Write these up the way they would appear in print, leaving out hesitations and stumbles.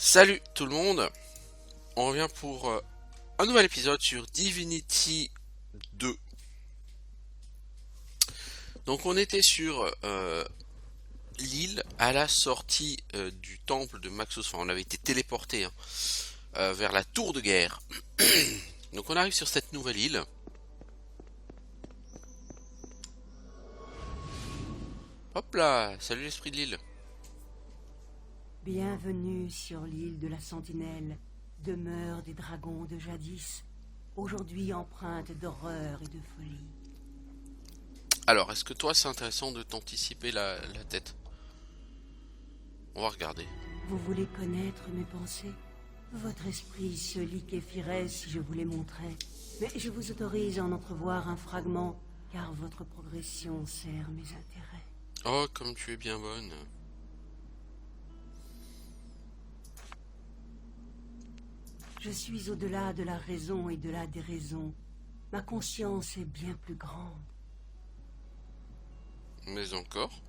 Salut tout le monde, on revient pour un nouvel épisode sur Divinity 2. Donc on était sur l'île à la sortie du temple de Maxos, enfin on avait été téléporté vers la tour de guerre. Donc on arrive sur cette nouvelle île. Hop là, salut l'esprit de l'île. Bienvenue sur l'île de la Sentinelle, demeure des dragons de jadis, aujourd'hui empreinte d'horreur et de folie. Alors, est-ce que toi c'est intéressant de t'anticiper la tête? On va regarder. Vous voulez connaître mes pensées? Votre esprit se liquéfierait si je vous les montrais, mais je vous autorise à en entrevoir un fragment, car votre progression sert mes intérêts. Oh, comme tu es bien bonne. Je suis au-delà de la raison et de la déraison. Ma conscience est bien plus grande. Mais encore?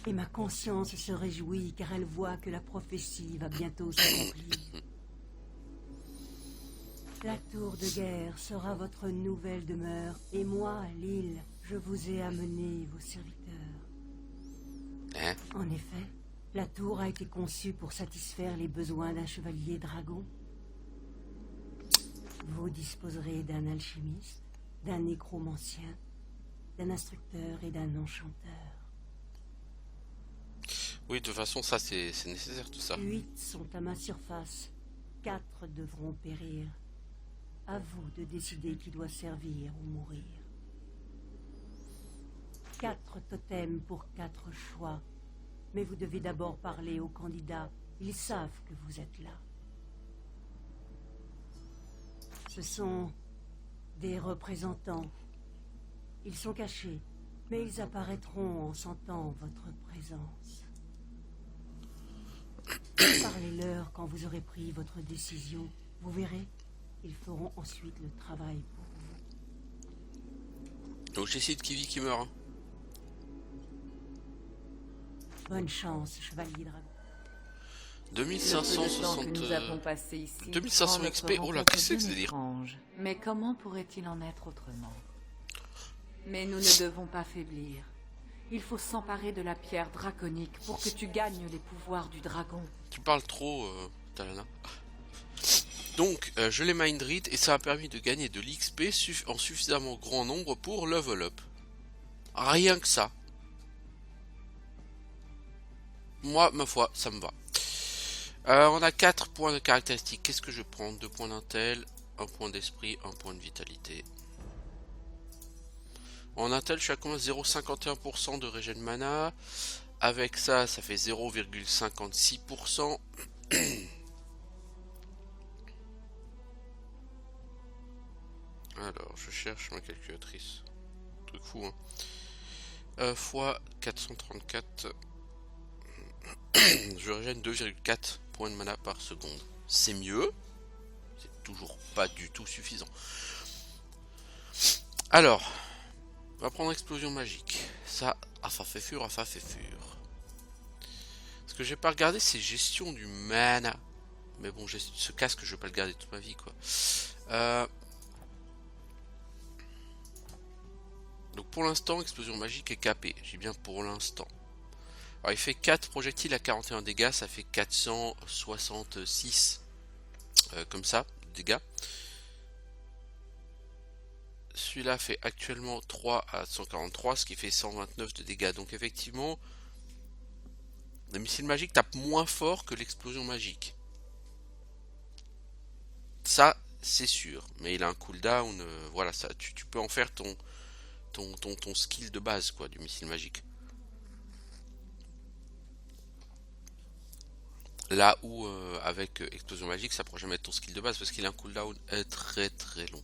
Et ma conscience se réjouit car elle voit que la prophétie va bientôt s'accomplir. La tour de guerre sera votre nouvelle demeure, et moi, l'île, je vous ai amené vos serviteurs. Hein? En effet, la tour a été conçue pour satisfaire les besoins d'un chevalier dragon. Vous disposerez d'un alchimiste, d'un nécromancien, d'un instructeur et d'un enchanteur. Oui, de toute façon ça c'est nécessaire tout ça. 8 sont à ma surface, 4 devront périr. À vous de décider qui doit servir ou mourir. 4 totems pour 4 choix. Mais vous devez d'abord parler aux candidats. Ils savent que vous êtes là. Ce sont des représentants. Ils sont cachés, mais ils apparaîtront en sentant votre présence. Parlez-leur quand vous aurez pris votre décision. Vous verrez, ils feront ensuite le travail pour vous. Donc j'essaie de qui vit qui meurt. Hein. Bonne chance, chevalier dragon. Le peu de temps que nous avons 2560... passé ici 2500 rend notre XP, oh là, rencontre qu'est-ce que c'est bien que ce délire? étrange. Mais comment pourrait-il en être autrement? Mais nous ne devons pas faiblir. Il faut s'emparer de la pierre draconique pour que tu gagnes les pouvoirs du dragon. Tu parles trop, Talana. Donc, je l'ai mind read et ça a permis de gagner de l'XP en suffisamment grand nombre pour level up. Rien que ça. Moi, ma foi, ça me va. On a 4 points de caractéristiques. Qu'est-ce que je prends? 2 points d'intel, 1 point d'esprit, 1 point de vitalité. En intel, je suis à combien? 0,51% de régène mana. Avec ça, ça fait 0,56%. Alors, je cherche ma calculatrice. Truc fou, hein. Fois 434. Je régène 2,4 points de mana par seconde. C'est mieux. C'est toujours pas du tout suffisant. Alors, on va prendre explosion magique. Ça, ça fait fur, ça fait fur. Ce que j'ai pas regardé, c'est gestion du mana. Mais bon, ce casque, je vais pas le garder toute ma vie, quoi. Donc pour l'instant, explosion magique est capée. J'ai bien pour l'instant. Alors il fait 4 projectiles à 41 dégâts, ça fait 466 comme ça, dégâts. Celui-là fait actuellement 3 à 143, ce qui fait 129 de dégâts. Donc effectivement, le missile magique tape moins fort que l'explosion magique. Ça, c'est sûr. Mais il a un cooldown, voilà, ça, tu peux en faire ton skill de base, quoi, du missile magique. Là où avec explosion magique ça pourrait jamais être ton skill de base parce qu'il a un cooldown très très long.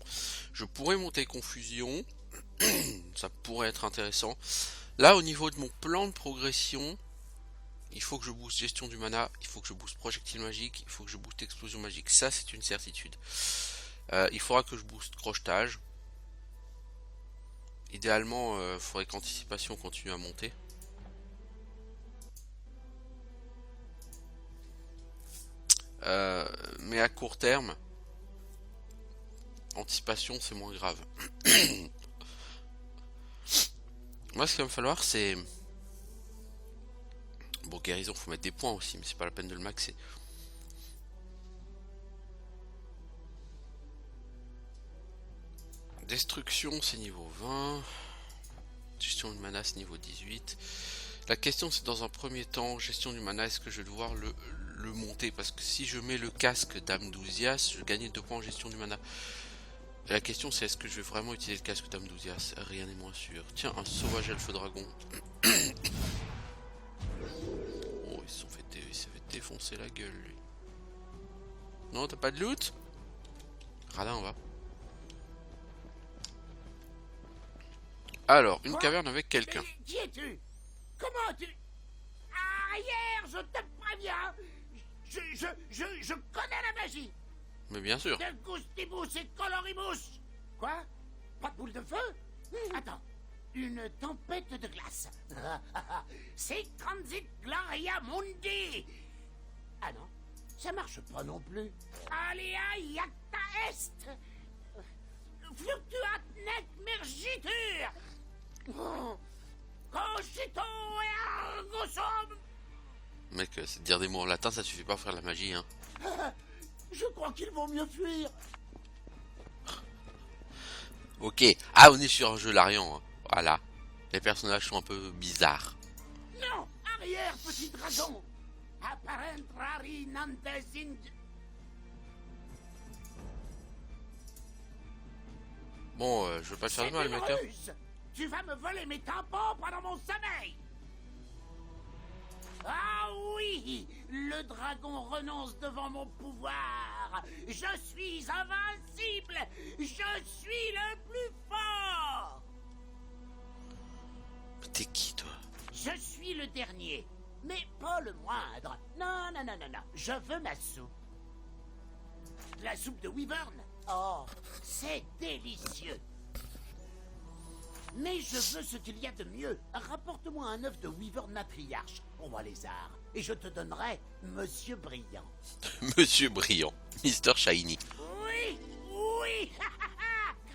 Je pourrais monter confusion, ça pourrait être intéressant. Là au niveau de mon plan de progression, il faut que je booste gestion du mana, il faut que je booste projectile magique, il faut que je booste explosion magique, ça c'est une certitude. Il faudra que je booste crochetage. Idéalement il faudrait qu'anticipation continue à monter. mais à court terme, anticipation c'est moins grave. Moi ce qu'il va me falloir c'est... Bon, guérison faut mettre des points aussi, mais c'est pas la peine de le maxer. Destruction c'est niveau 20. Gestion de mana c'est niveau 18. La question c'est dans un premier temps, gestion du mana, est-ce que je vais devoir le monter? Parce que si je mets le casque d'Amdousias, je gagne 2 points en gestion du mana. Et la question c'est est-ce que je vais vraiment utiliser le casque d'Amdousias? Rien n'est moins sûr. Tiens, un sauvage elfe dragon. Oh, il s'est fait défoncer la gueule lui. Non, t'as pas de loot? Radin, on va. Alors, une caverne avec quelqu'un. Qui es-tu? Comment tu... Arrière, je te préviens. Je connais la magie. Mais bien sûr. De Gustibus et Coloribus. Quoi? Pas de boule de feu? Attends. Une tempête de glace. C'est Transit Gloria Mundi. Ah non, ça marche pas non plus. Alia Iacta Est. Fluctuat nec mergitur. Cogito et argusum. Mec, c'est de dire des mots en latin, ça suffit pas à faire la magie, hein. Je crois qu'il vaut mieux fuir. Ok. Ah, on est sur un jeu Larian, hein. Voilà. Les personnages sont un peu bizarres. Non, arrière, petit dragon. Apparent rari nantes in... Bon, je veux pas te faire de mal, mec. Hein. Tu vas me voler mes tampons pendant mon sommeil. Ah oui, le dragon renonce devant mon pouvoir. Je suis invincible. Je suis le plus fort. T'es qui, toi? Je suis le dernier, mais pas le moindre. Non, non, non, non, non. Je veux ma soupe. La soupe de Wyvern. Oh, c'est délicieux. Mais je veux ce qu'il y a de mieux. Rapporte-moi un œuf de Wyvern matriarche, roi lézard, et je te donnerai Monsieur Brillant. Monsieur Brillant, Mr. Shiny. Oui, oui.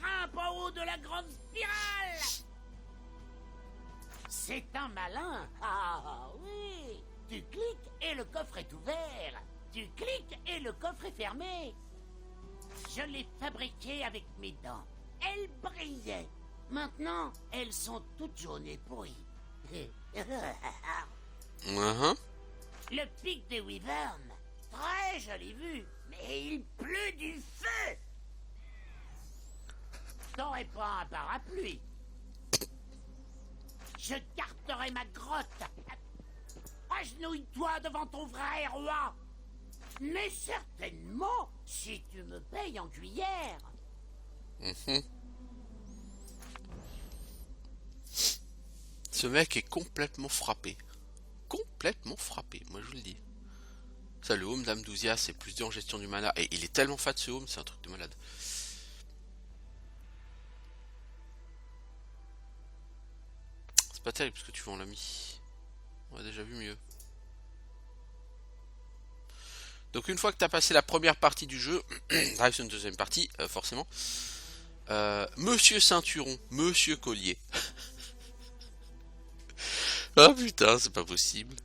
Grimpe en haut de la grande spirale. C'est un malin. Ah oui. Tu cliques et le coffre est ouvert. Tu cliques et le coffre est fermé. Je l'ai fabriqué avec mes dents. Elles brillaient. Maintenant, elles sont toutes jaunes et pourries. Le pic de Wyvern. Très jolie vue. Mais il pleut du feu. T'aurais pas un parapluie. Je garderai ma grotte. Agenouille-toi devant ton vrai roi. Mais certainement, si tu me payes en cuillère. Ce mec est complètement frappé. Complètement frappé, moi je vous le dis. Ça, le home d'Amdousia, c'est plus en gestion du mana. Et il est tellement fat ce home, c'est un truc de malade. C'est pas terrible ce que tu vends, l'ami. On a déjà vu mieux. Donc une fois que tu as passé la première partie du jeu, arrive sur une deuxième partie, forcément. Monsieur Ceinturon, Monsieur Collier. Ah putain, c'est pas possible.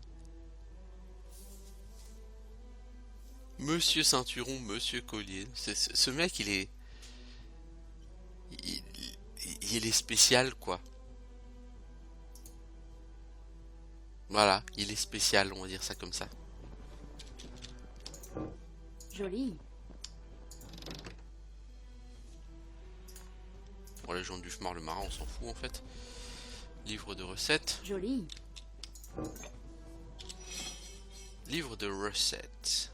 Monsieur Ceinturon, Monsieur Collier. Ce mec, il est... Il est spécial, quoi. Voilà, il est spécial, on va dire ça comme ça. Joli. Bon, les gens du Fmar le marin, on s'en fout en fait. Livre de recettes. Joli. Livre de recettes.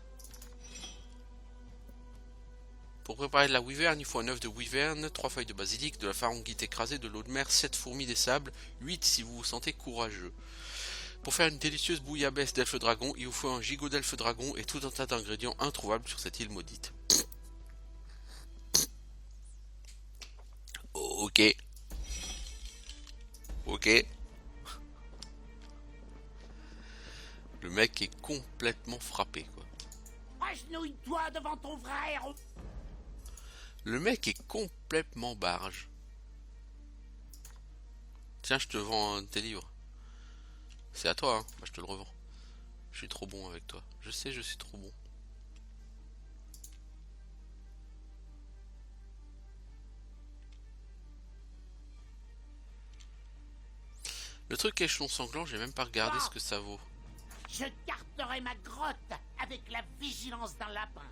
Pour préparer de la wyvern, il faut un œuf de wyvern, 3 feuilles de basilic, de la pharonguite écrasée, de l'eau de mer, 7 fourmis des sables, 8 si vous vous sentez courageux. Pour faire une délicieuse bouillabaisse d'elfe dragon, il vous faut un gigot d'elfe dragon et tout un tas d'ingrédients introuvables sur cette île maudite. Ok. Ok. Le mec est complètement frappé, quoi. Agenouille-toi devant ton frère. Le mec est complètement barge. Tiens, je te vends tes livres. C'est à toi, hein. Bah, je te le revends. Je suis trop bon avec toi. Je sais, je suis trop bon. Le truc échelon sanglant, j'ai même pas regardé ce que ça vaut. Je garderai ma grotte avec la vigilance d'un lapin.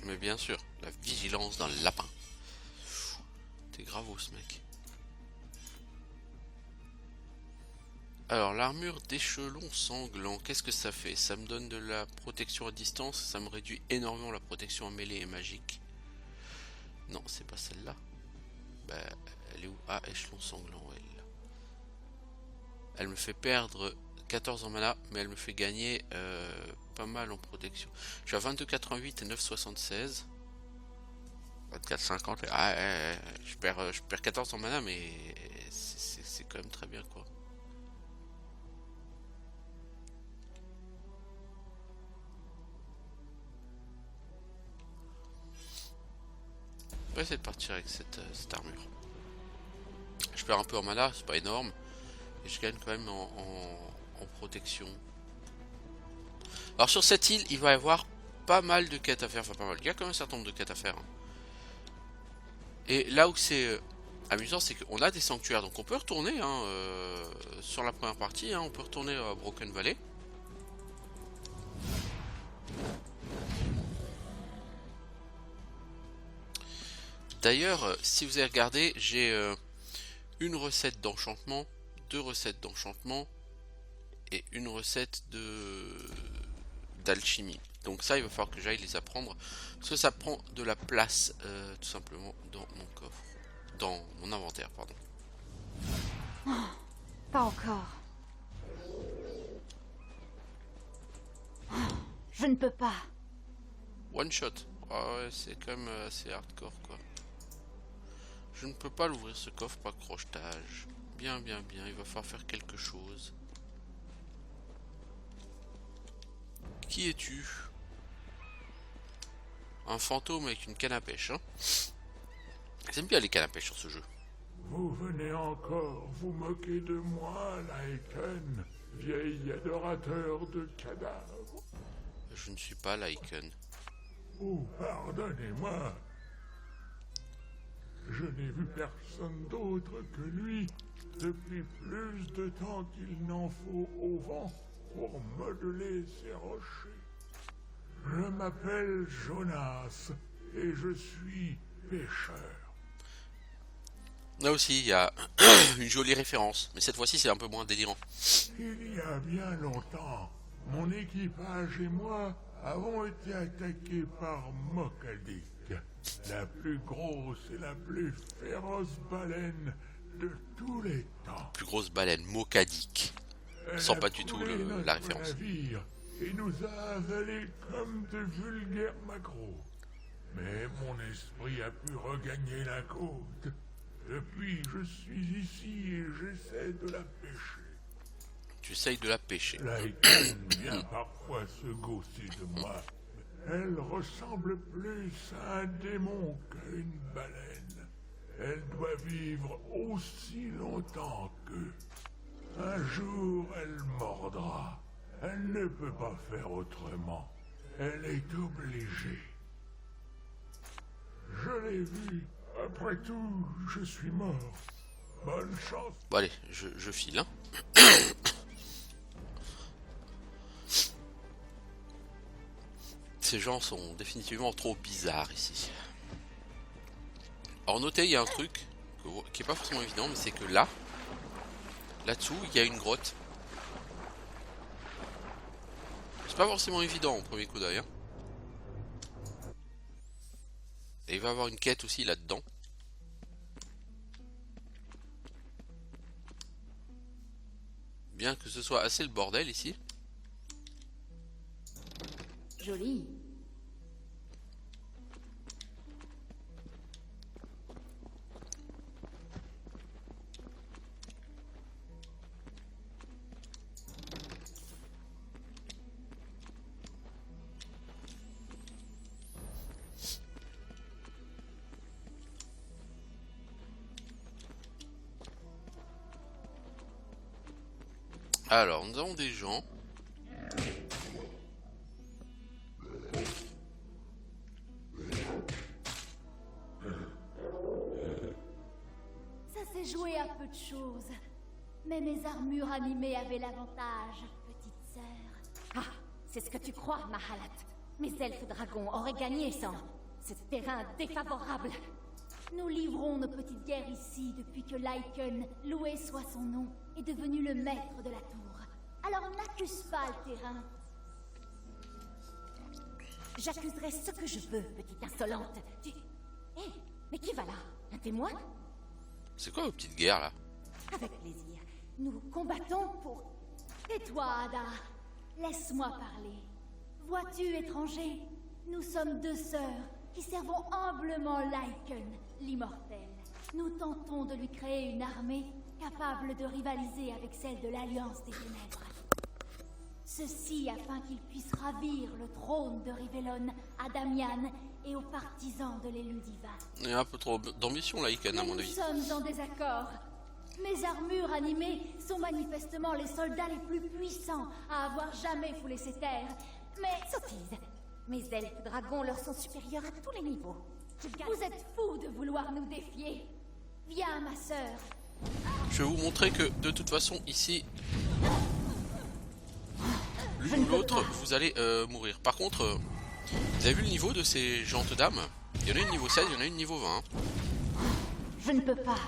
Mais bien sûr, la vigilance d'un lapin. T'es gravos, ce mec. Alors, l'armure d'échelon sanglant, qu'est-ce que ça fait? Ça me donne de la protection à distance, ça me réduit énormément la protection en mêlée et magique. Non, c'est pas celle-là. Bah, elle est où? Ah, échelon sanglant, elle. Elle me fait perdre 14 en mana, mais elle me fait gagner pas mal en protection. Je suis à 22,88 et 9,76. 24,50. Ah, je perds 14 en mana, mais c'est quand même très bien, quoi. On va essayer de partir avec cette armure. Je perds un peu en mana, c'est pas énorme. Et je gagne quand même en protection. Alors sur cette île, il va y avoir pas mal de quêtes à faire. Enfin pas mal, il y a quand même un certain nombre de quêtes à faire. Et là où c'est amusant, c'est qu'on a des sanctuaires. Donc on peut retourner sur la première partie. On peut retourner à Broken Valley. D'ailleurs, si vous avez regardé, j'ai une recette d'enchantement, 2 recettes d'enchantement et une recette d'alchimie. Donc ça, il va falloir que j'aille les apprendre parce que ça prend de la place tout simplement dans mon coffre, dans mon inventaire, pardon. Oh, pas encore. Oh, je ne peux pas. One shot. Ah ouais, c'est quand même assez hardcore, quoi. Je ne peux pas l'ouvrir ce coffre par crochetage. Bien, bien, bien. Il va falloir faire quelque chose. Qui es-tu? Un fantôme avec une canne à pêche, hein. J'aime bien les cannes à pêche sur ce jeu. Vous venez encore vous moquer de moi, Lycan, vieil adorateur de cadavres. Je ne suis pas Lycan. Oh, pardonnez-moi. Je n'ai vu personne d'autre que lui depuis plus de temps qu'il n'en faut au vent pour modeler ces rochers. Je m'appelle Jonas et je suis pêcheur. Là aussi, il y a une jolie référence, mais cette fois-ci, c'est un peu moins délirant. Il y a bien longtemps, mon équipage et moi avons été attaqués par Mokadik, la plus grosse et la plus féroce baleine de tous les temps. Plus grosse baleine, Mokadik. Elle Sans a pas du tout coulé notre la référence. navire et nous a avalés comme de vulgaires maquereaux. Mais mon esprit a pu regagner la côte. Depuis, je suis ici et j'essaie de la pêcher. Tu essayes de la pêcher. Lycan vient parfois se gausser de moi. Elle ressemble plus à un démon qu'à une baleine. Elle doit vivre aussi longtemps qu'eux. Un jour, elle mordra. Elle ne peut pas faire autrement. Elle est obligée. Je l'ai vue. Après tout, je suis mort. Bonne chance. Bon allez, je file, hein. Ces gens sont définitivement trop bizarres ici. Alors notez, il y a un truc qui est pas forcément évident, mais c'est que là-dessous, il y a une grotte. C'est pas forcément évident au premier coup d'œil, hein. Et il va y avoir une quête aussi là-dedans. Bien que ce soit assez le bordel ici. Joli. Alors, nous avons des gens. Ça s'est joué à peu de choses. Mais mes armures animées avaient l'avantage, petite sœur. Ah, c'est ce que tu crois, Mahalat. Mes elfes dragons auraient gagné sans ce terrain défavorable. Nous livrons nos petites guerres ici depuis que Lycan, loué soit son nom, est devenu le maître de la tour. Alors n'accuse pas le terrain. J'accuserai ce que je veux, petite insolente. Tu... Hé, mais qui va là? Un témoin? C'est quoi vos petites guerres là? Avec plaisir. Nous combattons pour... Et toi, Ada, laisse-moi parler. Vois-tu, étranger, nous sommes deux sœurs qui servons humblement Lycan, l'immortel. Nous tentons de lui créer une armée capable de rivaliser avec celle de l'Alliance des Ténèbres. Ceci afin qu'il puisse ravir le trône de Rivellon à Damian et aux partisans de l'élu divin. Il y a un peu trop d'ambition là, Icon, à mon Nous avis. sommes en désaccord. Mes armures animées sont manifestement les soldats les plus puissants à avoir jamais foulé ces terres. Mais Sottise. Mes elfes dragons leur sont supérieurs à tous les niveaux. vous êtes fous de vouloir nous défier. Viens, ma sœur. Je vais vous montrer que de toute façon ici, l'une ou l'autre, vous allez mourir. Par contre, vous avez vu le niveau de ces gentes dames? Il y en a une niveau 16, il y en a une niveau 20. Je ne peux pas.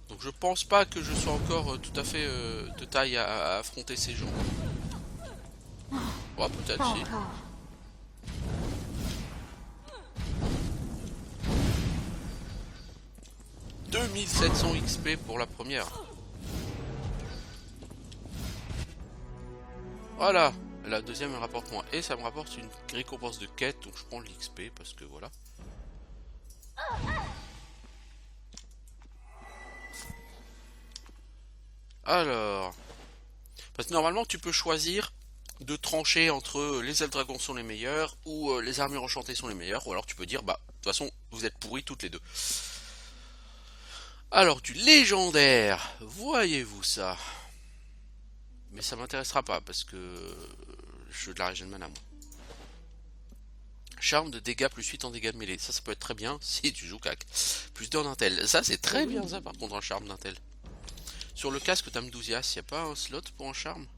Donc je pense pas que je sois encore tout à fait de taille à affronter ces gens. Oh, peut-être Pas si. encore. « 2700 XP pour la première. » Voilà. La deuxième elle rapporte moins. Et ça me rapporte une récompense de quête. Donc je prends l'XP parce que voilà. Alors. Parce que normalement tu peux choisir de trancher entre les elfes dragons sont les meilleurs ou les armures enchantées sont les meilleures. Ou alors tu peux dire bah de toute façon vous êtes pourris toutes les deux. Alors du légendaire, voyez-vous ça? Mais ça m'intéressera pas parce que je veux de la régène mana moi. Charme de dégâts plus 8 en dégâts de mêlée. Ça peut être très bien si tu joues cac. Plus 2 en intel. Ça c'est très bien ça par contre un charme d'intel. Sur le casque d'Amdouzias, y a pas un slot pour un charme?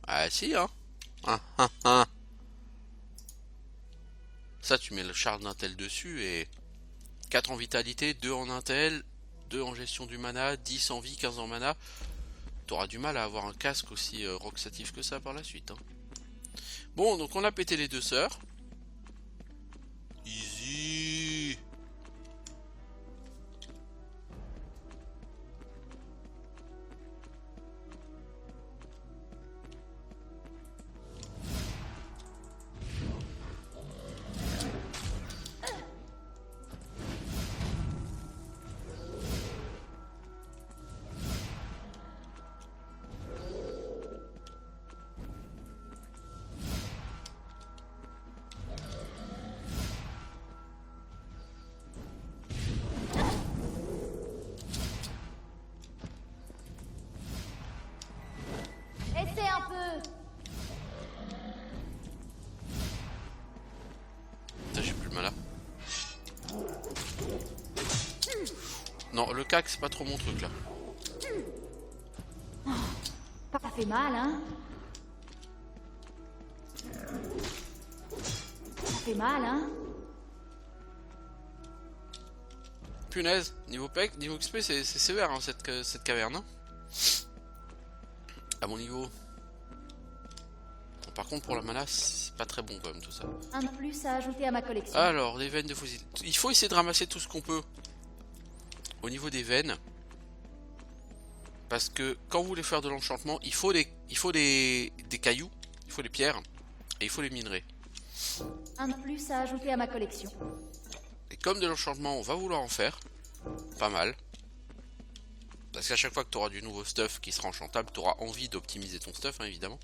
Ah si hein. Ça tu mets le charme d'intel dessus et 4 en vitalité, 2 en intel, 2 en gestion du mana, 10 en vie, 15 en mana. T'auras du mal à avoir un casque aussi roxatif que ça par la suite. Hein. Bon, donc on a pété les deux sœurs. Easy. Essaie un peu. Putain, j'ai plus le mana. Non, le cac c'est pas trop mon truc là. Ça fait mal, hein? Ça fait mal, hein? Punaise, niveau PEC, niveau XP c'est sévère hein, cette caverne. Hein. À mon niveau. Bon, par contre pour la mana c'est pas très bon quand même tout ça. Un de plus à ajouter à ma collection. Alors, les veines de fossiles. Il faut essayer de ramasser tout ce qu'on peut au niveau des veines. Parce que quand vous voulez faire de l'enchantement, il faut des cailloux, il faut des pierres et il faut les minerais. Un de plus à ajouter à ma collection. Et comme de l'enchantement, on va vouloir en faire pas mal. Parce qu'à chaque fois que tu auras du nouveau stuff qui sera enchantable, tu auras envie d'optimiser ton stuff, hein, évidemment.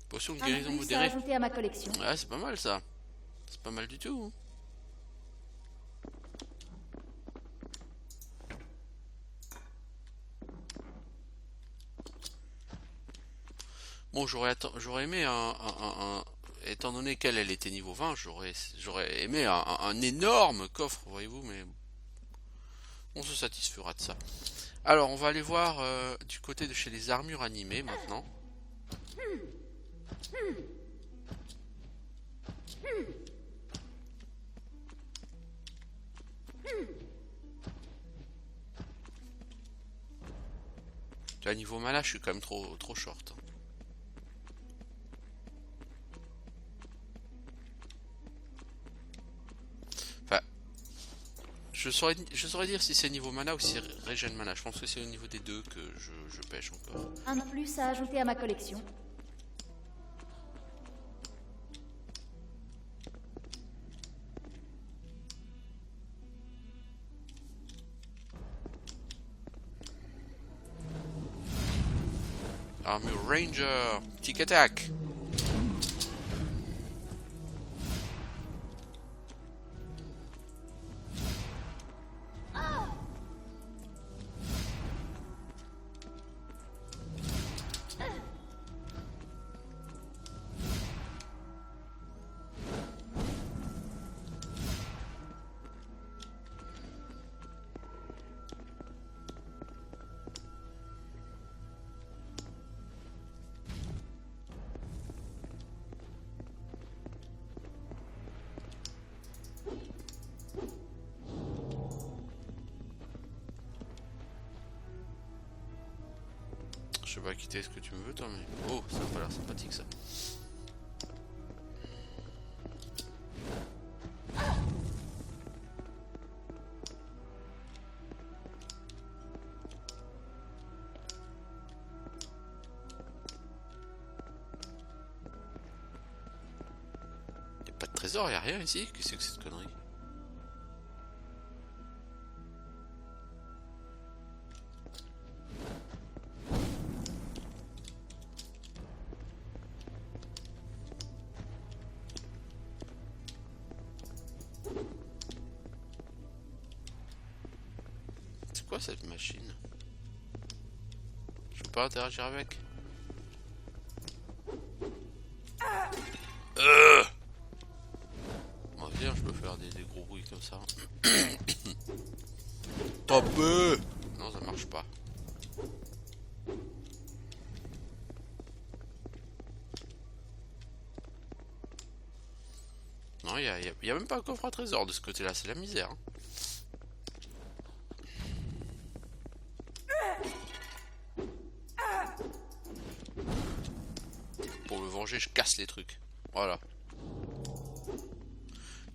Potion de Un de guérison plus à modérée. ajouter à ma collection. Ouais, c'est pas mal ça. C'est pas mal du tout. Hein. Bon, j'aurais aimé étant donné qu'elle elle était niveau 20, j'aurais aimé un énorme coffre, voyez-vous, mais on se satisfera de ça. Alors, on va aller voir du côté de chez les armures animées maintenant. À niveau mana, je suis quand même trop short. Enfin, je saurais dire si c'est niveau mana ou si c'est régène mana. Je pense que c'est au niveau des deux que je pêche encore. Un de plus à ajouter à ma collection. Armure Ranger, Tic Attack. Je sais pas quitter ce que tu me veux toi, mais... Oh, ça a pas l'air sympathique ça. Y'a pas de trésor, y'a rien ici? Qu'est-ce que c'est que cette connerie? C'est quoi cette machine? Je peux pas interagir avec. Bon, bien, je peux faire des gros bruits comme ça. Top. Non, ça marche pas. Non, y a même pas un coffre à trésor de ce côté-là, c'est la misère. Hein. Pour me venger, je casse les trucs. Voilà.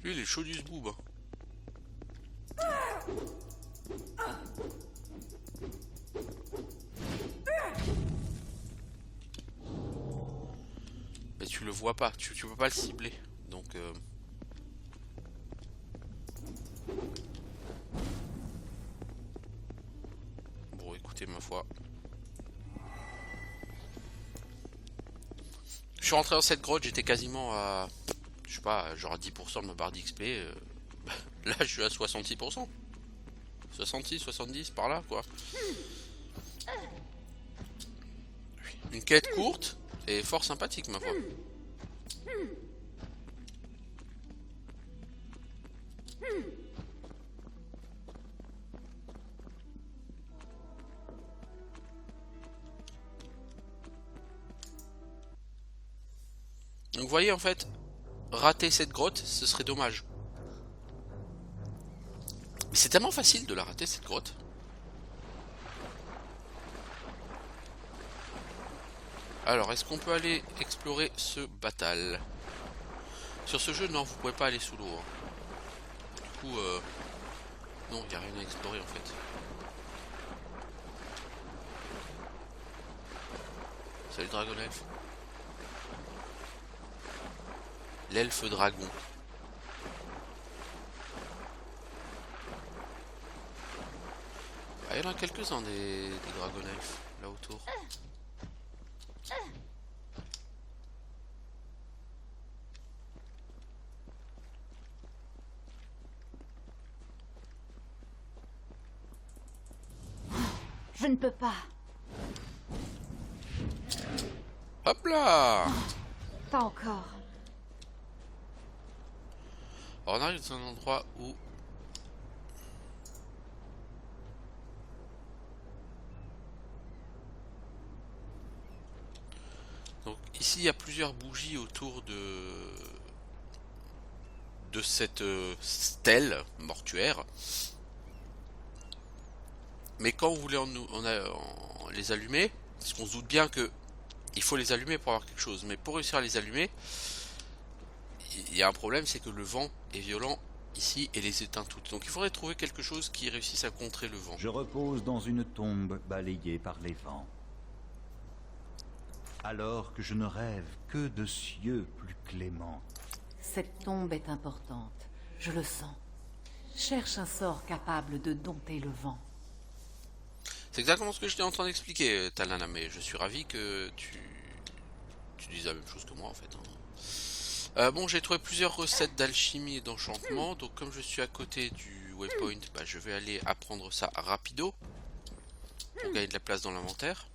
Lui, il est chaud du zboob. Mais tu le vois pas, tu peux pas le cibler. Donc... Bon, écoutez, ma foi. Je suis rentré dans cette grotte, j'étais quasiment à... Je sais pas, genre à 10% de ma barre d'XP. Là, je suis à 66%. 66, 70, par là, quoi. Une quête courte et fort sympathique, ma foi. Donc vous voyez en fait, rater cette grotte, ce serait dommage. Mais c'est tellement facile de la rater cette grotte. Alors, est-ce qu'on peut aller explorer ce battle? Sur ce jeu, non, vous pouvez pas aller sous l'eau. Hein. Du coup, non, il n'y a rien à explorer en fait. Salut Dragon Elf. L'elfe dragon. Ah, il y en a quelques-uns des Dragon Elf là autour. Je ne peux pas. Hop là. Pas encore. Alors, on arrive dans un endroit où... Donc ici il y a plusieurs bougies autour de cette stèle mortuaire. Mais quand vous voulez les allumer, parce qu'on se doute bien que il faut les allumer pour avoir quelque chose, mais pour réussir à les allumer, il y a un problème, c'est que le vent est violent ici et les éteint toutes. Donc il faudrait trouver quelque chose qui réussisse à contrer le vent. Je repose dans une tombe balayée par les vents. Alors que je ne rêve que de cieux plus cléments. Cette tombe est importante, je le sens. Cherche un sort capable de dompter le vent. C'est exactement ce que j'étais en train d'expliquer, Talana, mais je suis ravi que tu dises la même chose que moi en fait. Bon, j'ai trouvé plusieurs recettes d'alchimie et d'enchantement, donc comme je suis à côté du waypoint, bah, je vais aller apprendre ça rapido pour gagner de la place dans l'inventaire.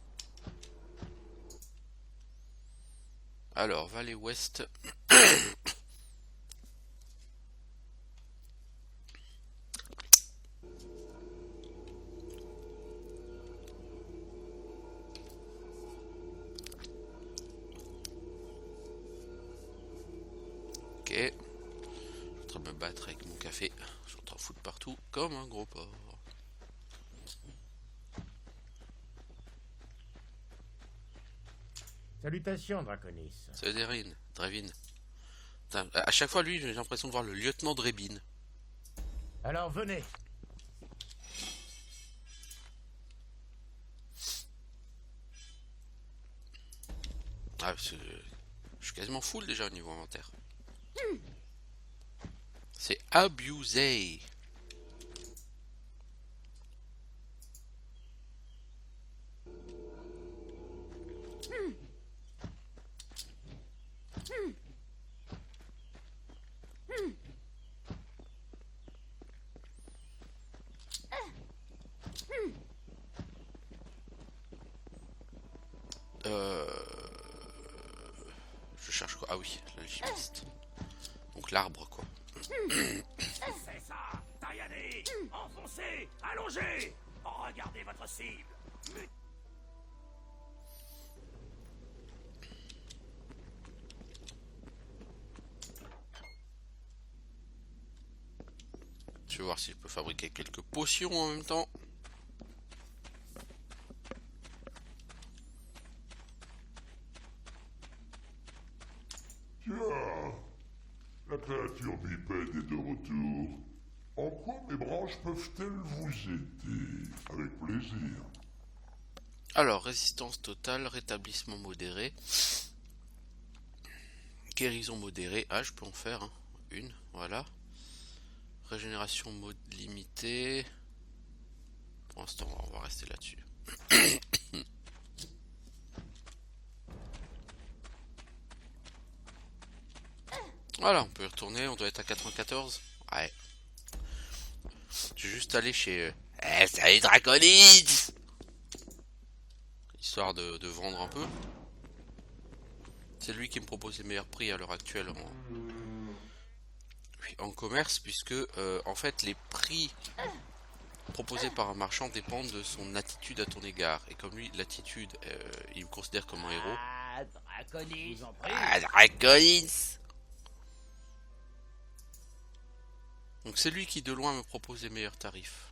Alors, Vallée Ouest. Ok. Je suis en train de me battre avec mon café. Je suis en train de foutre partout comme un gros porc. Salutations, Draconis. C'est Drevin. Putain, à chaque fois, lui, j'ai l'impression de voir le lieutenant Drebin. Alors venez. Ah, parce que je suis quasiment full déjà au niveau inventaire. C'est abusé. Je cherche quoi? Ah oui, l'alchimiste. Donc l'arbre quoi. C'est ça. Tailladez, enfoncez, allongez. Regardez votre cible. Je vais voir si je peux fabriquer quelques potions en même temps. Tiens, la créature bipède est de retour. En quoi mes branches peuvent-elles vous aider? Avec plaisir. Alors, résistance totale, rétablissement modéré. Guérison modérée. Ah, je peux en faire hein. Une, voilà. Régénération mode limitée. Pour l'instant, on va rester là-dessus. Voilà, on peut y retourner, on doit être à 94. Ouais. Je vais juste aller chez... salut Draconis! Histoire de vendre un peu. C'est lui qui me propose les meilleurs prix à l'heure actuelle en commerce, puisque en fait les prix proposés par un marchand dépendent de son attitude à ton égard. Et comme lui, l'attitude, il me considère comme un héros. Ah, Draconis, vous en prie. Ah, Draconis! Donc c'est lui qui de loin me propose les meilleurs tarifs.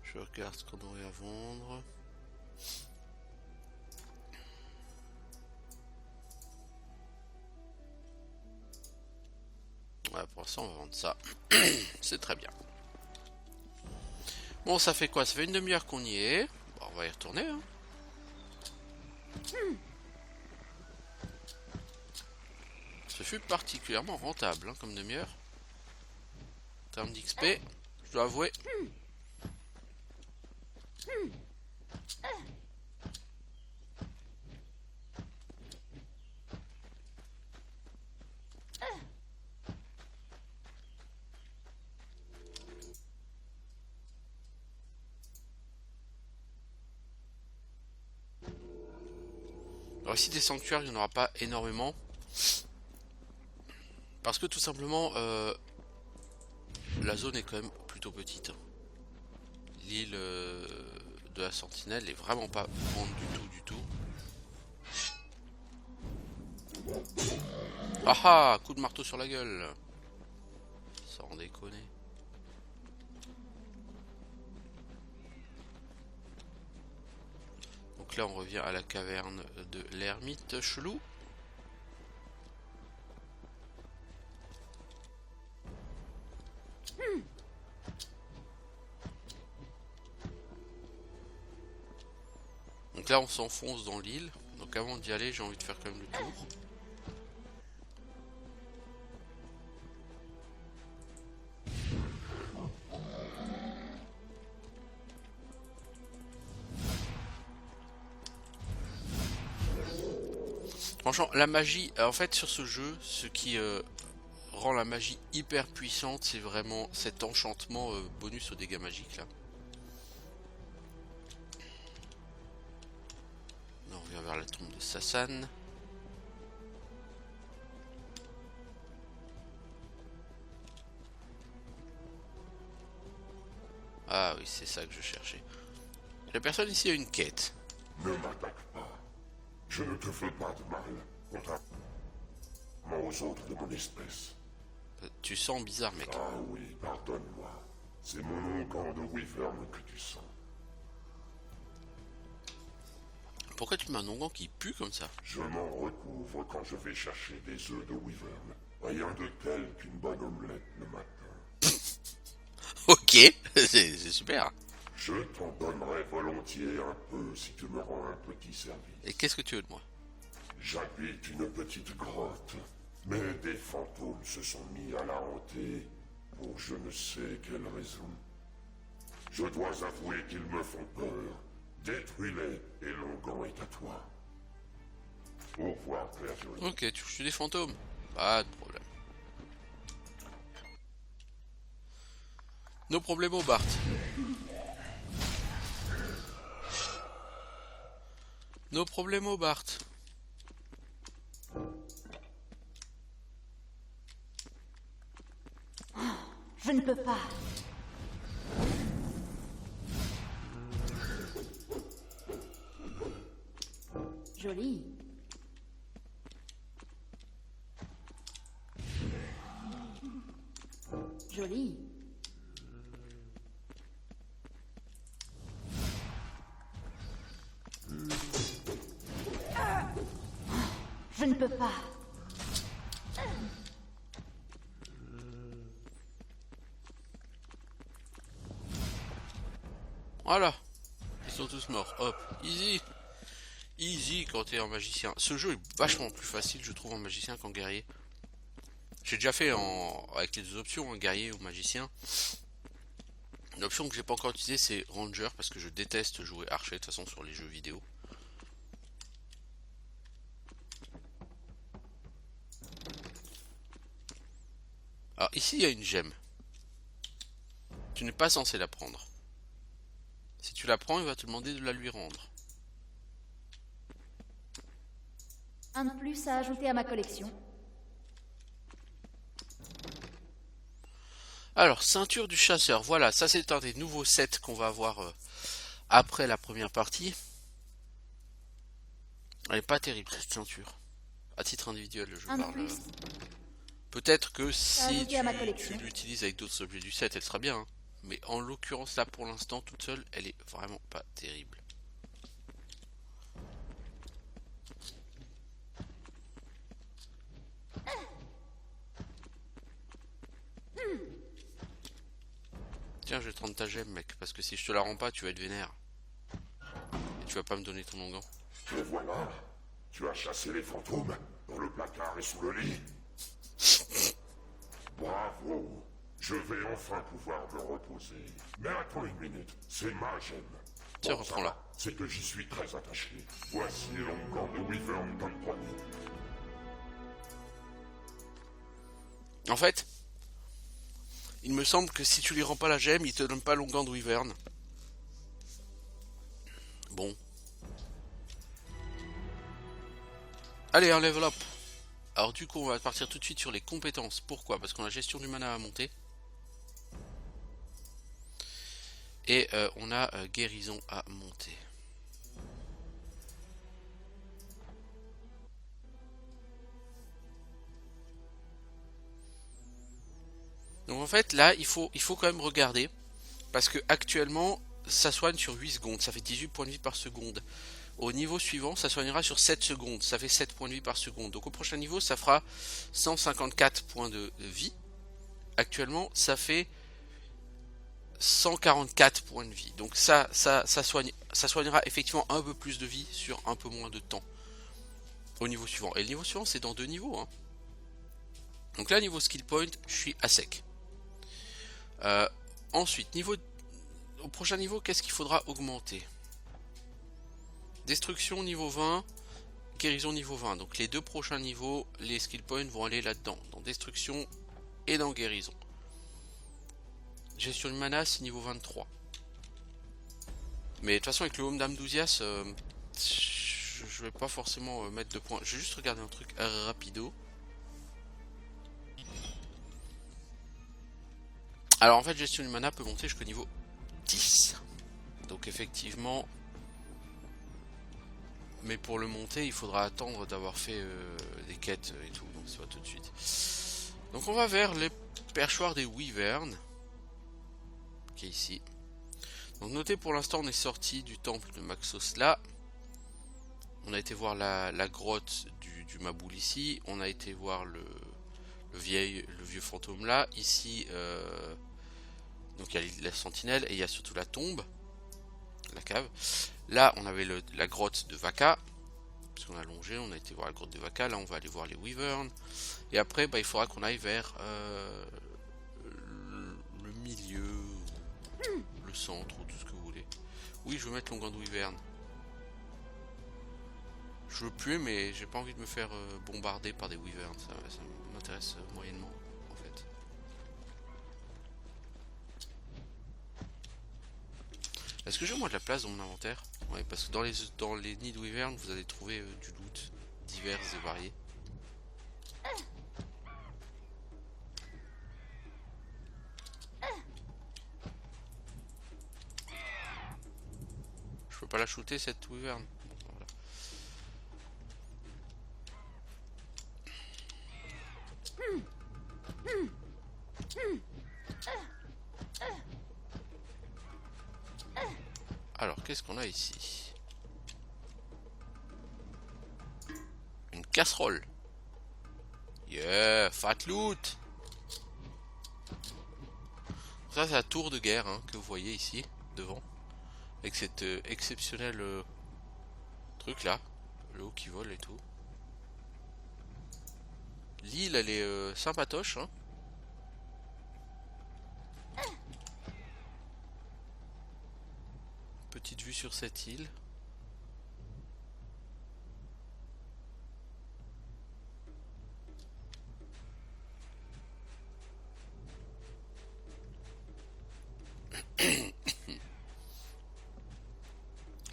Je regarde ce qu'on aurait à vendre. Ouais, pour l'instant, on va vendre ça. C'est très bien. Bon, ça fait quoi? Ça fait une demi-heure qu'on y est. Bon, on va y retourner. Hein. Ce fut particulièrement rentable hein, comme demi-heure. En termes d'XP, je dois avouer. Alors ici des sanctuaires, il n'y en aura pas énormément. Parce que tout simplement, la zone est quand même plutôt petite. L'île de la Sentinelle est vraiment pas grande du tout. Ah ah, coup de marteau sur la gueule. Sans déconner. Donc là on revient à la caverne de l'ermite chelou. Donc là on s'enfonce dans l'île. Donc avant d'y aller j'ai envie de faire quand même le tour. Franchement la magie, en fait sur ce jeu, ce qui rend la magie hyper puissante, c'est vraiment cet enchantement bonus aux dégâts magiques là. On revient vers la tombe de Sassan. Ah oui, c'est ça que je cherchais. La personne ici a une quête. Ne m'attaque pas. Je ne te fais pas de mal, contrairement aux autres de mon espèce. Tu sens bizarre, mec. Ah oui, pardonne-moi. C'est mon onguent de Wyvern que tu sens. Pourquoi tu mets un onguent qui pue comme ça? Je m'en recouvre quand je vais chercher des œufs de Wyvern. Rien de tel qu'une bonne omelette le matin. Ok, c'est super. Je t'en donnerai volontiers un peu si tu me rends un petit service. Et qu'est-ce que tu veux de moi? J'habite une petite grotte, mais des fantômes se sont mis à la hanter pour je ne sais quelle raison. Je dois avouer qu'ils me font peur. Détruis-les et l'onguent est à toi. Au revoir, créature. Ok, tu tues des fantômes. Pas de problème. No problemo, Bart. No problemo, Bart. Je ne peux pas. Joli. Joli. Je ne peux pas. Voilà. Ils sont tous morts. Hop. Easy. Easy quand t'es un magicien. Ce jeu est vachement plus facile, je trouve, en magicien qu'en guerrier. J'ai déjà fait avec les deux options, hein, guerrier ou magicien. L'option que j'ai pas encore utilisée, c'est Ranger, parce que je déteste jouer archer, de toute façon, sur les jeux vidéo. Alors, ici, il y a une gemme. Tu n'es pas censé la prendre. Si tu la prends, il va te demander de la lui rendre. Un de plus à ajouter à ma collection. Alors, ceinture du chasseur, voilà, ça c'est un des nouveaux sets qu'on va avoir après la première partie. Elle est pas terrible cette ceinture. À titre individuel, je Un de parle. plus. Peut-être que si ajouter à ma tu collection. l'utilises avec d'autres objets du set, elle sera bien. Hein. Mais en l'occurrence là, pour l'instant, toute seule, elle est vraiment pas terrible. Tiens, je vais te rendre ta gemme, mec, parce que si je te la rends pas, tu vas être vénère. Et tu vas pas me donner ton onguent. Te voilà. Tu as chassé les fantômes dans le placard et sous le lit. Bravo. Je vais enfin pouvoir me reposer. Mais attends une minute, c'est ma gemme. Tiens, Bon, ça reprends-la. va, c'est que j'y suis très attaché. Voici l'onguent de Wyvern dans le poignet. En fait, il me semble que si tu lui rends pas la gemme, il te donne pas l'onguent de Wyvern. Bon. Allez, un level up. Alors du coup, on va partir tout de suite sur les compétences. Pourquoi? Parce qu'on a gestion du mana à monter. Et on a guérison à monter. Donc en fait là il faut quand même regarder. Parce que actuellement ça soigne sur 8 secondes. Ça fait 18 points de vie par seconde. Au niveau suivant ça soignera sur 7 secondes. Ça fait 7 points de vie par seconde. Donc au prochain niveau ça fera 154 points de vie. Actuellement ça fait 144 points de vie. Donc ça soignera effectivement un peu plus de vie sur un peu moins de temps. Au niveau suivant. Et le niveau suivant c'est dans 2 niveaux. Hein. Donc là niveau skill point je suis à sec. Ensuite au prochain niveau qu'est-ce qu'il faudra augmenter? Destruction niveau 20. Guérison niveau 20. Donc les deux prochains niveaux, les skill points vont aller là-dedans. Dans destruction et dans guérison. Gestion de mana, c'est niveau 23. Mais de toute façon, avec le Home d'Amdousias, je vais pas forcément mettre de points. Je vais juste regarder un truc rapido. Alors en fait, gestion du mana peut monter jusqu'au niveau 10. Donc effectivement... Mais pour le monter, il faudra attendre d'avoir fait des quêtes et tout. Donc c'est pas tout de suite. Donc on va vers les perchoirs des Wyvern. Qui est ici. Donc notez pour l'instant on est sorti du temple de Maxos là. On a été voir la grotte du Maboul ici. On a été voir le vieux fantôme là. Ici donc il y a la sentinelle et il y a surtout la tombe. La cave. Là on avait la grotte de Vaka. Parce qu'on a longé, on a été voir la grotte de Vaka. Là on va aller voir les Wyvern. Et après il faudra qu'on aille vers le milieu, le centre ou tout ce que vous voulez. Oui je veux mettre l'onguent de Wyvern. Je veux puer mais j'ai pas envie de me faire bombarder par des Wyvern. Ça m'intéresse moyennement en fait. Est-ce que j'ai au moins de la place dans mon inventaire? Ouais, parce que dans les nids de Wyvern, vous allez trouver du loot divers et variés. Je peux pas la shooter cette Wyvern. Bon, voilà. Alors, qu'est-ce qu'on a ici? Une casserole. Yeah, fat loot. Ça, c'est la tour de guerre hein, que vous voyez ici, devant. Avec cette exceptionnelle truc là. L'eau qui vole et tout. L'île, elle est sympatoche. Hein. Petite vue sur cette île.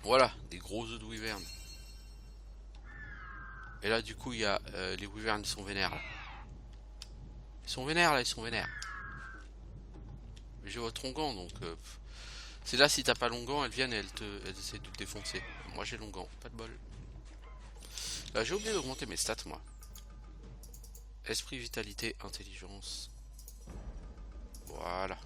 Voilà, des gros œufs de Wyvern. Et là du coup il y a les Wyvern, ils sont vénères là. Ils sont vénères là, ils sont vénères. Mais j'ai votre onguent donc... c'est là si t'as pas l'onguent, elles viennent et elles essaient de te défoncer. Moi j'ai l'onguent, pas de bol. Là j'ai oublié d'augmenter mes stats moi. Esprit, vitalité, intelligence. Voilà.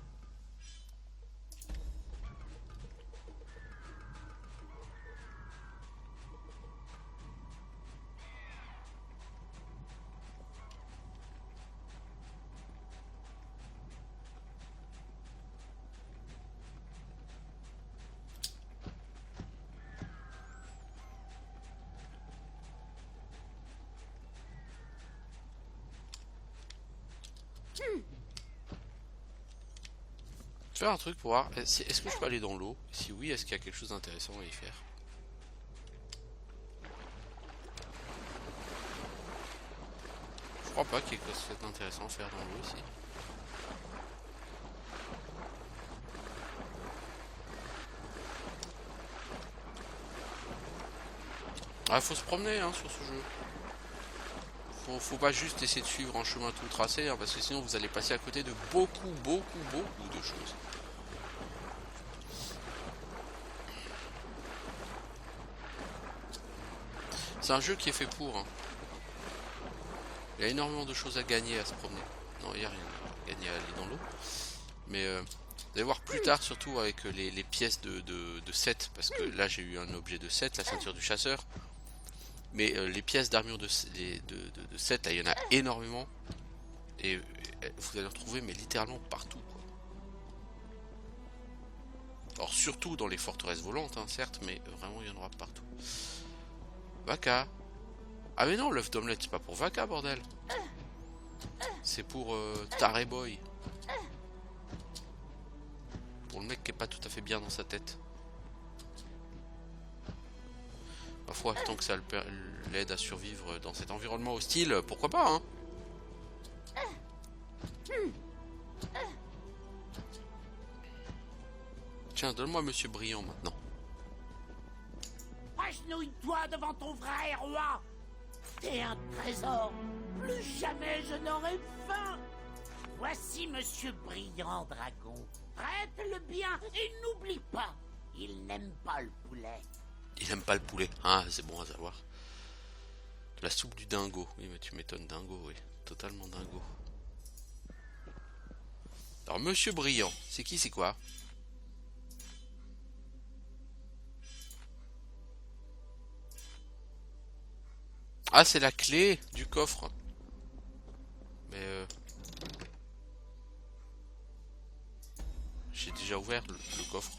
Faire un truc pour voir. Est-ce que je peux aller dans l'eau? Si oui, est-ce qu'il y a quelque chose d'intéressant à y faire? Je crois pas qu'il y ait quelque chose d'intéressant à faire dans l'eau ici. Ah, faut se promener hein, sur ce jeu. Faut pas juste essayer de suivre un chemin tout tracé, hein, parce que sinon vous allez passer à côté de beaucoup de choses. C'est un jeu qui est fait pour. Hein. Il y a énormément de choses à gagner à se promener. Non, il n'y a rien à gagner à aller dans l'eau. Mais vous allez voir plus tard, surtout avec les pièces de set, parce que là j'ai eu un objet de set, la ceinture du chasseur. Mais les pièces d'armure de set, là il y en a énormément. Et vous allez les retrouver mais littéralement partout. Quoi. Alors surtout dans les forteresses volantes, hein, certes, mais vraiment il y en aura partout. Vaca. Ah mais non, l'œuf d'omelette c'est pas pour Vaca, bordel. C'est pour Taré Boy. Pour le mec qui est pas tout à fait bien dans sa tête. Ma foi, tant que ça l'aide à survivre dans cet environnement hostile, pourquoi pas, hein? Tiens, donne-moi Monsieur Brillant maintenant. Agenouille-toi devant ton vrai roi. T'es un trésor. Plus jamais je n'aurai faim. Voici Monsieur Brillant Dragon. Traite-le bien et n'oublie pas, il n'aime pas le poulet. Il aime pas le poulet. Ah, c'est bon à savoir. La soupe du dingo. Oui, mais tu m'étonnes, dingo, oui. Totalement dingo. Alors, Monsieur Brillant, c'est qui, c'est quoi? Ah, c'est la clé du coffre. Mais j'ai déjà ouvert le coffre.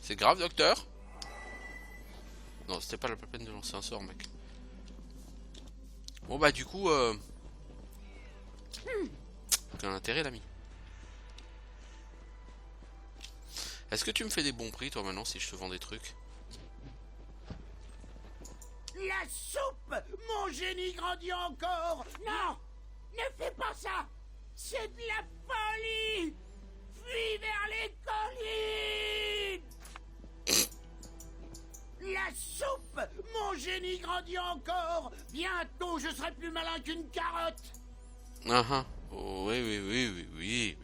C'est grave, docteur? Non, c'était pas la peine de lancer un sort, mec. Bon, bah, du coup, aucun intérêt, l'ami. Est-ce que tu me fais des bons prix, toi, maintenant, si je te vends des trucs? La soupe! Mon génie grandit encore! Non! Ne fais pas ça! C'est de la folie! Fuis vers les collines! La soupe! Mon génie grandit encore! Bientôt je serai plus malin qu'une carotte! Ah ah. Oh, oui.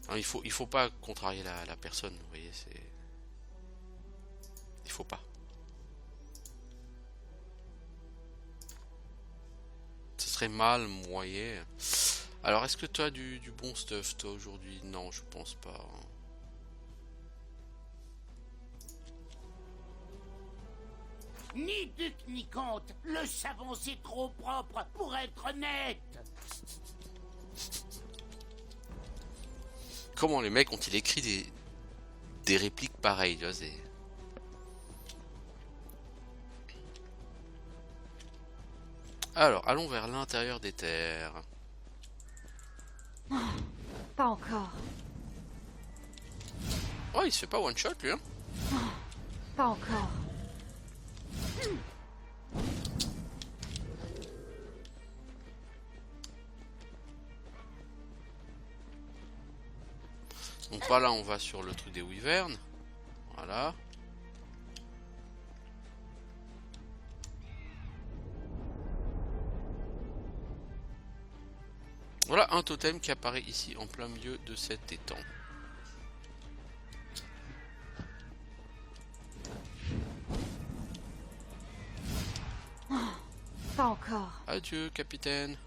Non, il faut pas contrarier la personne, vous voyez, c'est... Il faut pas. Ce serait mal, moyen. Alors, est-ce que tu as du bon stuff, toi, aujourd'hui? Non, je pense pas. Hein. Ni duc ni comte, le savon c'est trop propre pour être honnête. Comment les mecs ont-ils écrit des répliques pareilles, tu vois, c'est... Alors, allons vers l'intérieur des terres. Oh, pas encore. Oh, il se fait pas one shot, lui, hein? Oh, pas encore. Donc voilà, on va sur le truc des wyverns. Voilà. Voilà un totem qui apparaît ici en plein milieu de cet étang. Oh, pas encore. Adieu, capitaine.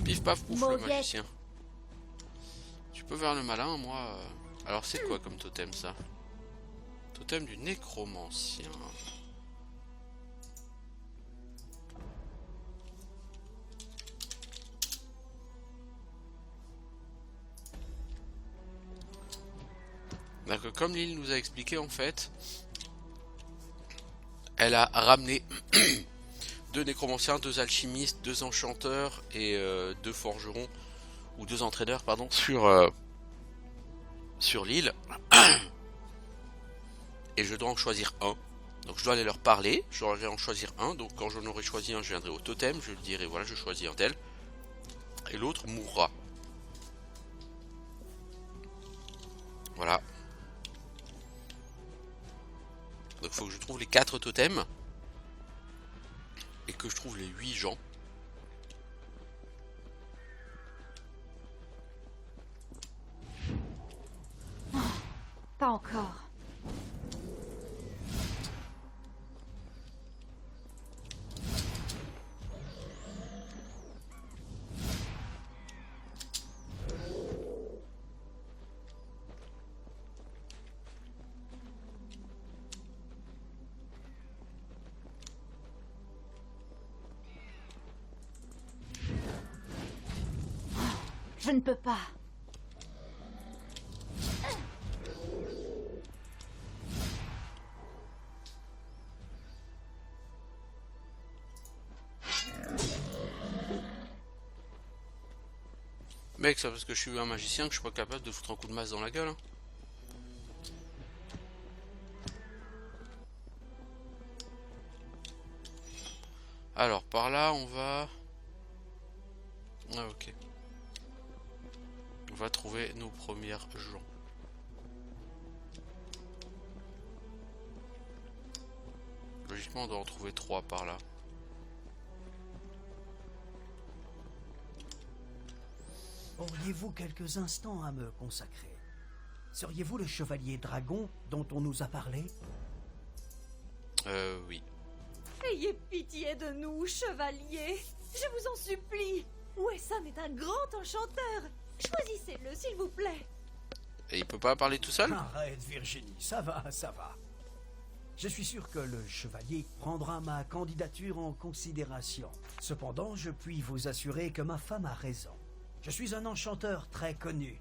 Pif paf pouf, le magicien. Tu peux faire le malin, moi. Alors c'est quoi comme totem ça? Totem du nécromancien. Donc, comme Lille nous a expliqué en fait, elle a ramené 2 nécromanciens, 2 alchimistes, 2 enchanteurs et 2 forgerons, ou 2 entraîneurs pardon, sur l'île. Et je dois en choisir un. Donc je dois aller leur parler, je dois en choisir un. Donc quand j'en aurai choisi un, je viendrai au totem, je lui dirai voilà, je choisis un tel. Et l'autre mourra. Voilà. Donc il faut que je trouve les 4 totems. Et que je trouve les 8 gens. Pas encore. Je ne peux pas. Mec, c'est parce que je suis un magicien que je suis pas capable de foutre un coup de masse dans la gueule. Hein. Alors, par là, on va... Ah, ok. On va trouver nos premières gens. Logiquement, on doit en trouver 3 par là. Auriez-vous quelques instants à me consacrer? Seriez-vous le chevalier dragon dont on nous a parlé? Oui. Ayez pitié de nous, chevalier. Je vous en supplie. Wesson est un grand enchanteur. Choisissez-le, s'il vous plaît. Et il peut pas parler tout seul? Arrête, Virginie, ça va, ça va. Je suis sûr que le chevalier prendra ma candidature en considération. Cependant, je puis vous assurer que ma femme a raison. Je suis un enchanteur très connu.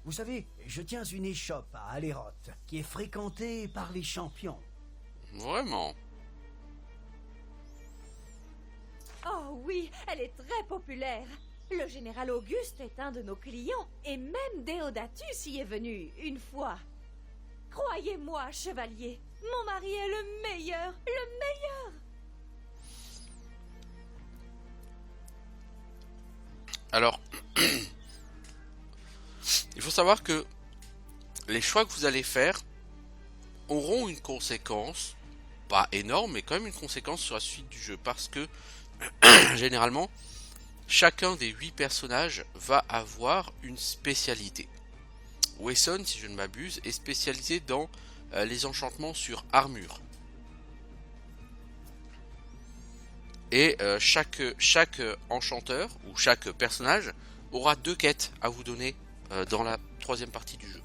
Vous savez, je tiens une échoppe à Aléroth, qui est fréquentée par les champions. Vraiment? Oh oui, elle est très populaire. Le général Auguste est un de nos clients, et même Déodatus y est venu une fois. Croyez-moi, chevalier, mon mari est le meilleur, le meilleur. Alors, il faut savoir que les choix que vous allez faire auront une conséquence, pas énorme, mais quand même une conséquence sur la suite du jeu, parce que généralement, chacun des 8 personnages va avoir une spécialité. Wesson, si je ne m'abuse, est spécialisé dans les enchantements sur armure. Et chaque enchanteur, ou chaque personnage, aura 2 quêtes à vous donner dans la 3e partie du jeu.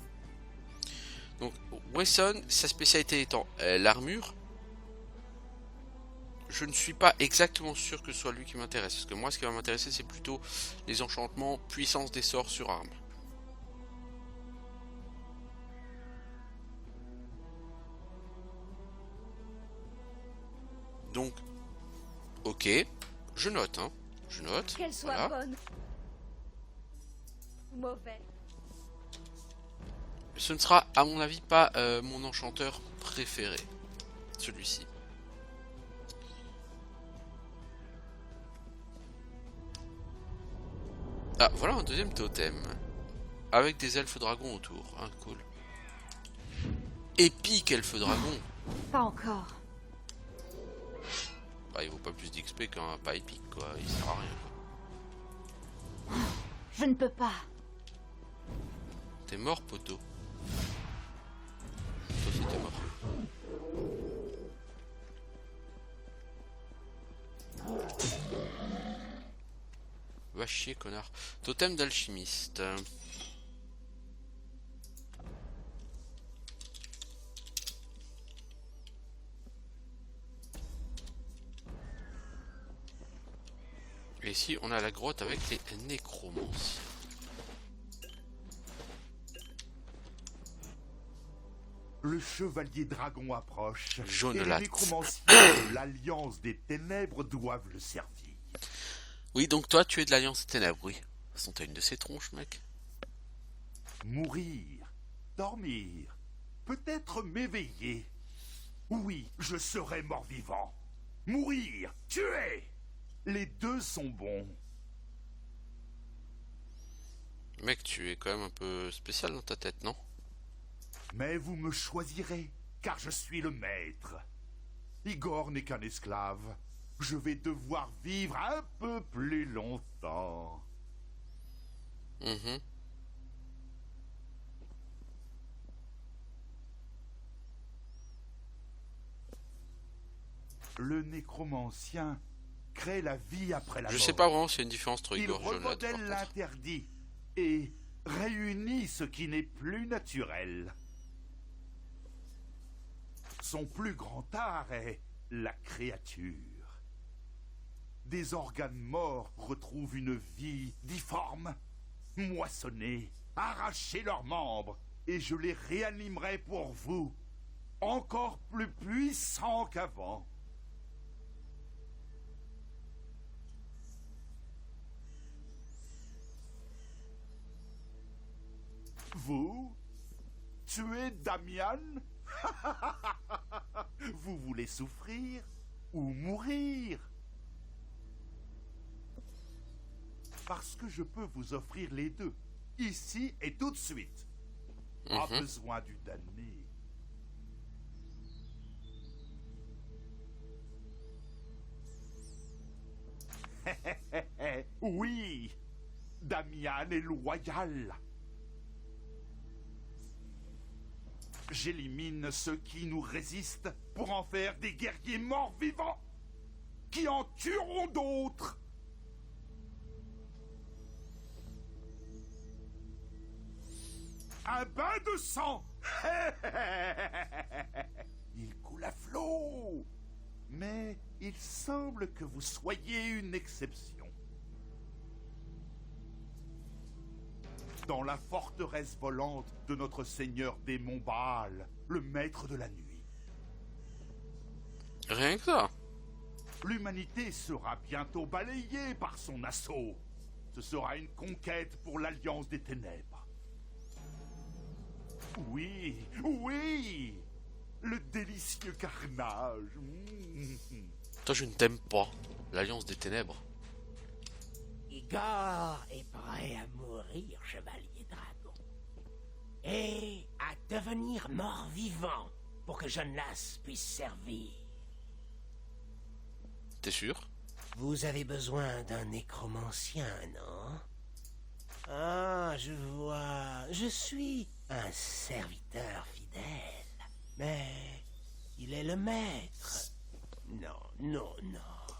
Donc, Wesson, sa spécialité étant l'armure, je ne suis pas exactement sûr que ce soit lui qui m'intéresse. Parce que moi, ce qui va m'intéresser, c'est plutôt les enchantements puissance des sorts sur arme. Donc, ok, je note, hein. Je note. Qu'elle soit bonne. Mauvais. Ce ne sera, à mon avis, pas mon enchanteur préféré. Celui-ci. Ah, voilà un deuxième totem. Avec des elfes dragons autour. Hein, cool. Épique elfe dragon. Pas encore. Bah, il vaut pas plus d'XP qu'un pas épique, quoi. Il sert à rien, quoi. Je ne peux pas. T'es mort, poteau. Toi aussi, t'es mort. Va chier, connard. Totem d'alchimiste. Et ici, on a la grotte avec les nécromanciens. Le chevalier dragon approche. Jaune et les latte. nécromanciens de l'Alliance des Ténèbres doivent le servir. Oui, donc toi, tu es de l'Alliance des Ténèbres, oui. De toute façon, t'as une de ces tronches, mec. Mourir, dormir, peut-être m'éveiller. Oui, je serai mort-vivant. Mourir, tuer. Les deux sont bons. Mec, tu es quand même un peu spécial dans ta tête, non? Mais vous me choisirez, car je suis le maître. Igor n'est qu'un esclave. Je vais devoir vivre un peu plus longtemps. Mhm. Le nécromancien crée la vie après la mort. Je sais pas vraiment s'il y a une différence entre Il Igor et Jaune Latte, par remodèle contre. l'interdit et réunit ce qui n'est plus naturel. Son plus grand art est la créature. Des organes morts retrouvent une vie difforme, moissonnés, arrachez leurs membres, et je les réanimerai pour vous, encore plus puissants qu'avant. Vous tuez Damian? Vous voulez souffrir ou mourir? Parce que je peux vous offrir les deux, ici et tout de suite. Pas besoin du damné. Oui, Damian est loyal. J'élimine ceux qui nous résistent pour en faire des guerriers morts-vivants, qui en tueront d'autres. Un bain de sang. Il coule à flot. Mais il semble que vous soyez une exception. Dans la forteresse volante de notre seigneur démon Baal, le maître de la nuit. Rien que ça. L'humanité sera bientôt balayée par son assaut. Ce sera une conquête pour l'Alliance des Ténèbres. Oui, oui, le délicieux carnage. Toi, je ne t'aime pas. L'Alliance des Ténèbres. Igor est prêt à mourir, chevalier dragon. Et à devenir mort-vivant pour que Jonas puisse servir. T'es sûr? Vous avez besoin d'un nécromancien, non? Ah, je vois. Je suis un serviteur fidèle. Mais il est le maître. Non, non, non.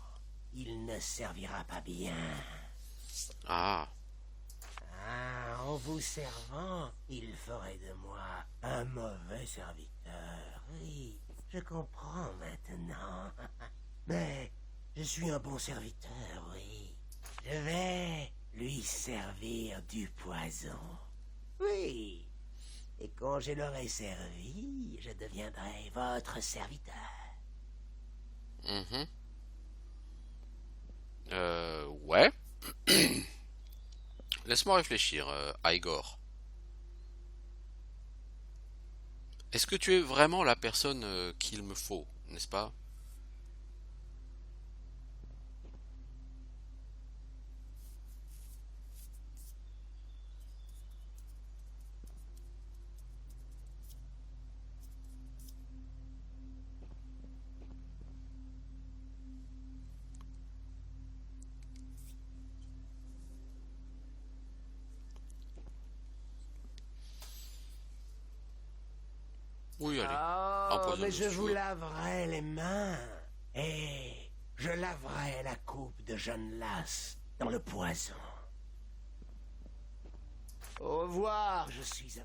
Il ne servira pas bien. Ah. Ah, en vous servant, il ferait de moi un mauvais serviteur. Oui, je comprends maintenant. Mais je suis un bon serviteur, oui. Je vais lui servir du poison. Oui. Et quand je l'aurai servi, je deviendrai votre serviteur. Ouais. Laisse-moi réfléchir, Igor. Est-ce que tu es vraiment la personne qu'il me faut, n'est-ce pas? Oui, allez. Oh, Empoisonne-le mais si je tu vous veux. laverai les mains. Et je laverai la coupe de Jonas dans le poison. Au revoir, je suis... De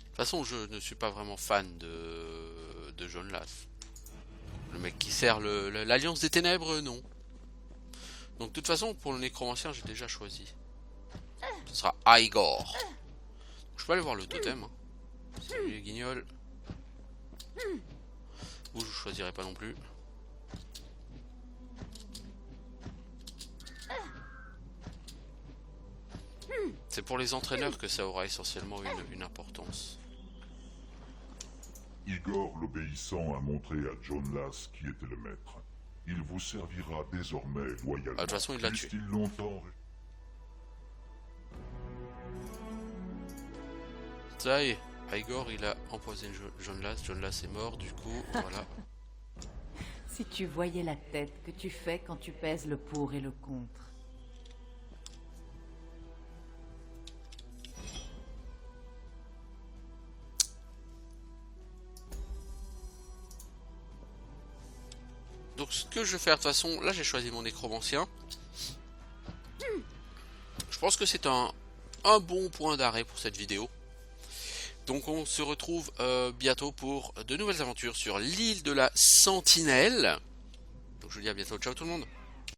toute façon, je ne suis pas vraiment fan de Jaune Latte. Le mec qui sert l'Alliance des Ténèbres, non. Donc de toute façon, pour le nécromancien, j'ai déjà choisi. Ce sera Igor. Je peux aller voir le totem. Hein. Salut les guignols. Vous, je choisirai pas non plus. C'est pour les entraîneurs que ça aura essentiellement une importance. Igor l'Obéissant a montré à John Lass qui était le maître. Il vous servira désormais loyalement. De toute façon, il l'a tué. Puisse-t-il longtemps... Ça y est, Igor il a empoisonné John Lass. John Lass est mort, du coup, voilà. Si tu voyais la tête que tu fais quand tu pèses le pour et le contre. Donc ce que je vais faire de toute façon, là j'ai choisi mon nécromancien. Je pense que c'est un bon point d'arrêt pour cette vidéo. Donc on se retrouve bientôt pour de nouvelles aventures sur l'île de la Sentinelle. Donc je vous dis à bientôt, ciao tout le monde.